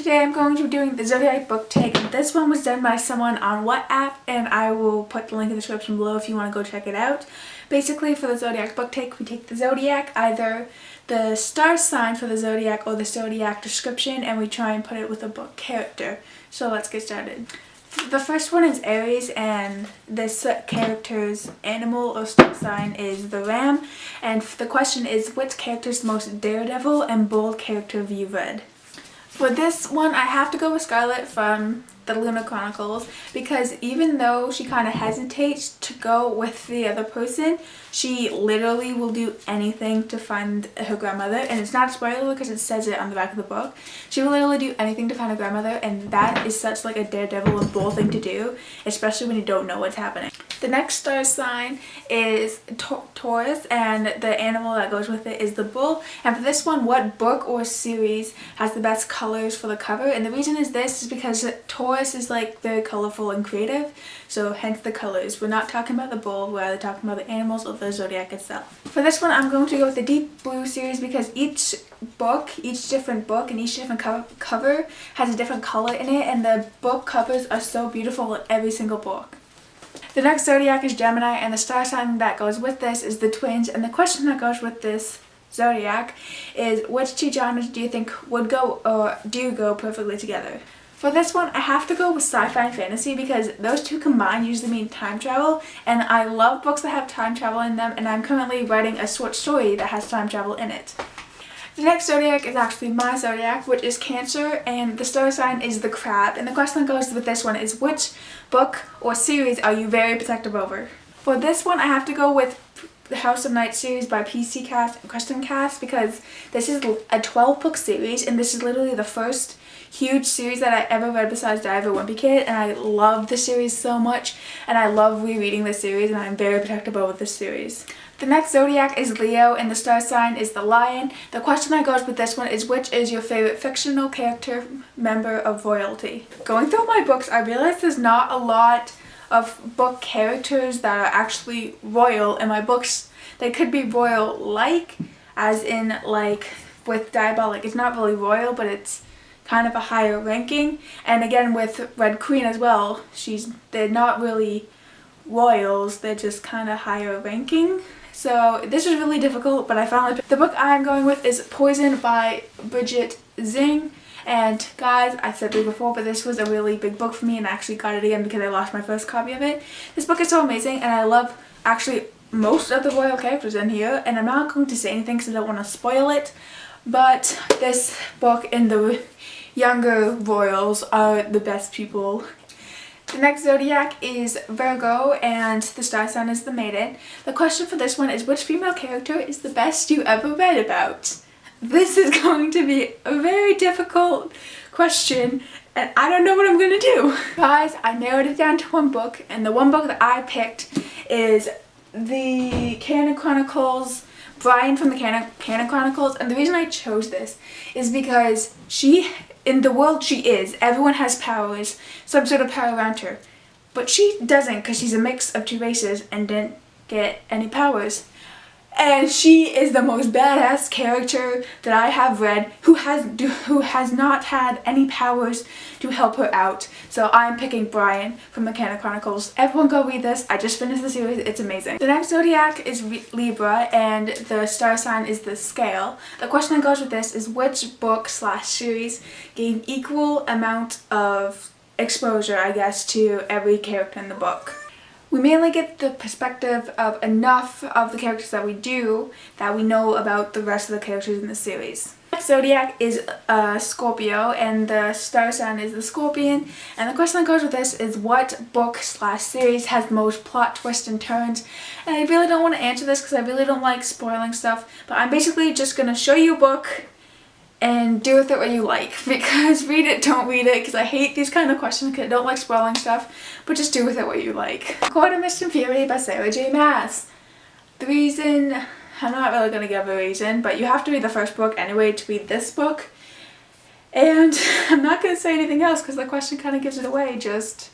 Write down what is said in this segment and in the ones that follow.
today I'm going to be doing the Zodiac book take. This one was done by someone on WhatsApp, and I will put the link in the description below if you want to go check it out. Basically, for the Zodiac book take, we take the Zodiac, either the star sign for the Zodiac or the Zodiac description, and we try and put it with a book character. So let's get started. The first one is Aries, and this character's animal or star sign is the ram. And the question is, which character is the most daredevil and bold character have you read? For this one, I have to go with Scarlet from the Lunar Chronicles, because even though she kind of hesitates to go with the other person, she literally will do anything to find her grandmother. And it's not a spoiler because it says it on the back of the book. She will literally do anything to find her grandmother, and that is such like a daredevil and bold thing to do, especially when you don't know what's happening. The next star sign is Taurus, and the animal that goes with it is the bull. And for this one, what book or series has the best colors for the cover? And the reason is this is because Taurus is like very colorful and creative, so hence the colors. We're not talking about the bull, we're either talking about the animals or the Zodiac itself. For this one, I'm going to go with the Deep Blue series because each different book and each different cover has a different color in it, and the book covers are so beautiful in every single book. The next Zodiac is Gemini, and the star sign that goes with this is the twins. And the question that goes with this Zodiac is, which two genres do you think would go or do go perfectly together? For this one, I have to go with sci-fi and fantasy because those two combined usually mean time travel, and I love books that have time travel in them, and I'm currently writing a short story that has time travel in it. The next Zodiac is actually my Zodiac, which is Cancer, and the star sign is the crab. And the question that goes with this one is, which book or series are you very protective over? For this one, I have to go with the House of Night series by PC Cast and Kristen Cast, because this is a 12-book series, and this is literally the first huge series that I ever read besides Diary of a Wimpy Kid, and I love the series so much, and I love rereading the series, and I'm very protective over this series. The next Zodiac is Leo, and the star sign is the lion. The question that goes with this one is, which is your favorite fictional character member of royalty? Going through my books, I realized there's not a lot of book characters that are actually royal in my books. They could be royal-like, as in like with Diabolic. It's not really royal, but it's kind of a higher ranking. And again with Red Queen as well, they're not really royals, they're just kind of higher ranking. So this was really difficult, but I finally picked. The book I'm going with is Poison by Bridget Zing. And guys, I said this before, but this was a really big book for me, and I actually got it again because I lost my first copy of it. This book is so amazing, and I love actually most of the royal characters in here, and I'm not going to say anything because I don't want to spoil it, but this book and the younger royals are the best people. The next Zodiac is Virgo, and the star sign is the Maiden. The question for this one is, which female character is the best you ever read about? This is going to be a very difficult question, and I don't know what I'm going to do. Guys, I narrowed it down to one book, and the one book that I picked is the Canon Chronicles, Brian from the Canon Chronicles. And the reason I chose this is because in the world she is, everyone has powers, some sort of power around her. But she doesn't, because she's a mix of two races and didn't get any powers. And she is the most badass character that I have read who has not had any powers to help her out. So I'm picking Brian from the Canon Chronicles. Everyone go read this. I just finished the series. It's amazing. The next Zodiac is Libra, and the star sign is the Scale. The question that goes with this is, which book/series gave equal amount of exposure, I guess, to every character in the book? We mainly get the perspective of enough of the characters that we know about the rest of the characters in the series. The next Zodiac is Scorpio, and the star sign is the Scorpion. And the question that goes with this is, what book/series has the most plot twists and turns? And I really don't want to answer this because I really don't like spoiling stuff, but I'm basically just going to show you a book and do with it what you like, because read it, don't read it, because I hate these kind of questions because I don't like spoiling stuff, but just do with it what you like. Quarter Mist and Fury by Sarah J. Maas. The reason, I'm not really going to give a reason, but you have to read the first book anyway to read this book, and I'm not going to say anything else because the question kind of gives it away. It's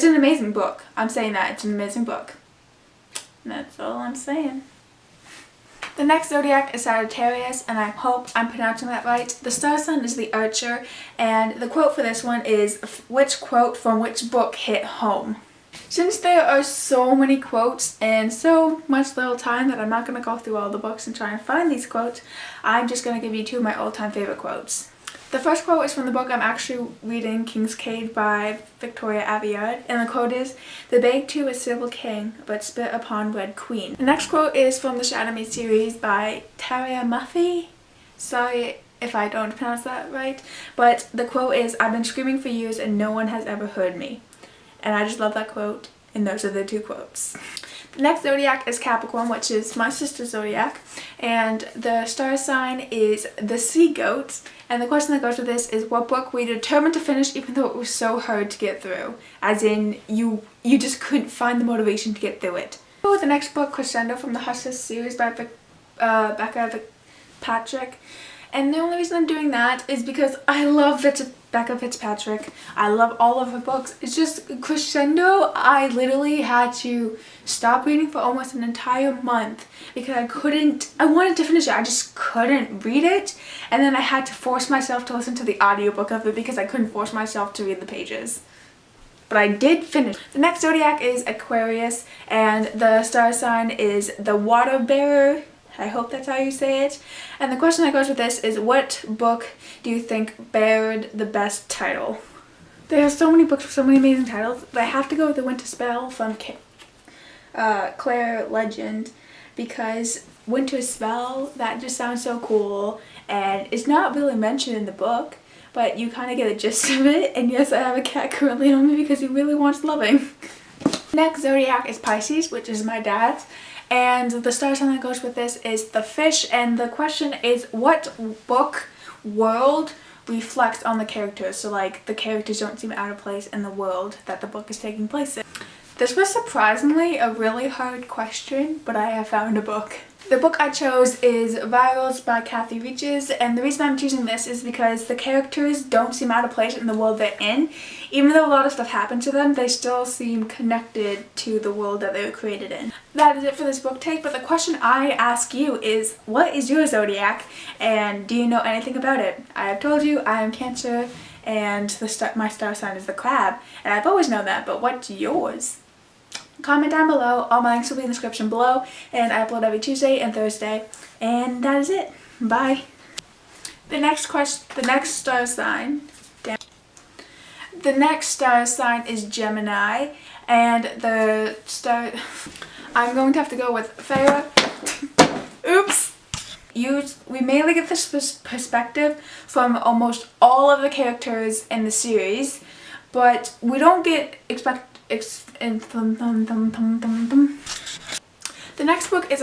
an amazing book. I'm saying that, it's an amazing book. And that's all I'm saying. The next zodiac is Sagittarius, and I hope I'm pronouncing that right. The star sign is the Archer, and the quote for this one is, which quote from which book hit home? Since there are so many quotes and so much little time that I'm not going to go through all the books and try and find these quotes, I'm just going to give you two of my all-time favorite quotes. The first quote is from the book I'm actually reading, King's Cave by Victoria Aveyard, and the quote is, "The bake to a civil king, but spit upon red queen." The next quote is from the Shadow Me series by Taria Muffy. Sorry if I don't pronounce that right, but the quote is, "I've been screaming for years and no one has ever heard me." And I just love that quote, and those are the two quotes. The next zodiac is Capricorn, which is my sister's zodiac, and the star sign is the sea goat. And the question that goes with this is, what book were you determined to finish even though it was so hard to get through? As in, you just couldn't find the motivation to get through it. So the next book, Crescendo, from the Hush series by Becca Fitzpatrick. And the only reason I'm doing that is because I love Becca Fitzpatrick. I love all of her books. It's just Crescendo, I literally had to stop reading for almost an entire month because I wanted to finish it, I just couldn't read it. And then I had to force myself to listen to the audiobook of it because I couldn't force myself to read the pages. But I did finish. The next zodiac is Aquarius, and the star sign is the water bearer. I hope that's how you say it. And the question that goes with this is, what book do you think bared the best title? There are so many books with so many amazing titles, but I have to go with The Winter Spell from Claire Legend, because Winter Spell, that just sounds so cool, and it's not really mentioned in the book, but you kind of get a gist of it. And yes, I have a cat currently on me because he really wants loving. Next zodiac is Pisces, which is my dad's. And the star sign that goes with this is the fish, and the question is, what book world reflects on the characters? So like, the characters don't seem out of place in the world that the book is taking place in. This was surprisingly a really hard question, but I have found a book. The book I chose is Virals by Kathy Reaches, and the reason I'm choosing this is because the characters don't seem out of place in the world they're in. Even though a lot of stuff happened to them, they still seem connected to the world that they were created in. That is it for this book take, but the question I ask you is, what is your zodiac, and do you know anything about it? I have told you I am Cancer, and my star sign is the crab, and I've always known that, but what's yours? Comment down below. All my links will be in the description below, and I upload every Tuesday and Thursday, and that is it. Bye. The next star sign is Gemini, and I'm going to have to go with Farah. Oops. We mainly get this perspective from almost all of the characters in the series, but we don't get The next book is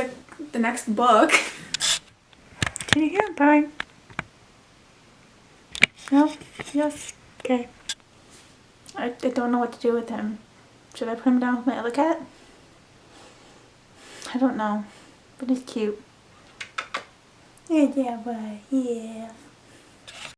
Can you hear him purring? No? Yes? Okay. I don't know what to do with him. Should I put him down with my other cat? I don't know. But he's cute. Yeah, boy. Yeah.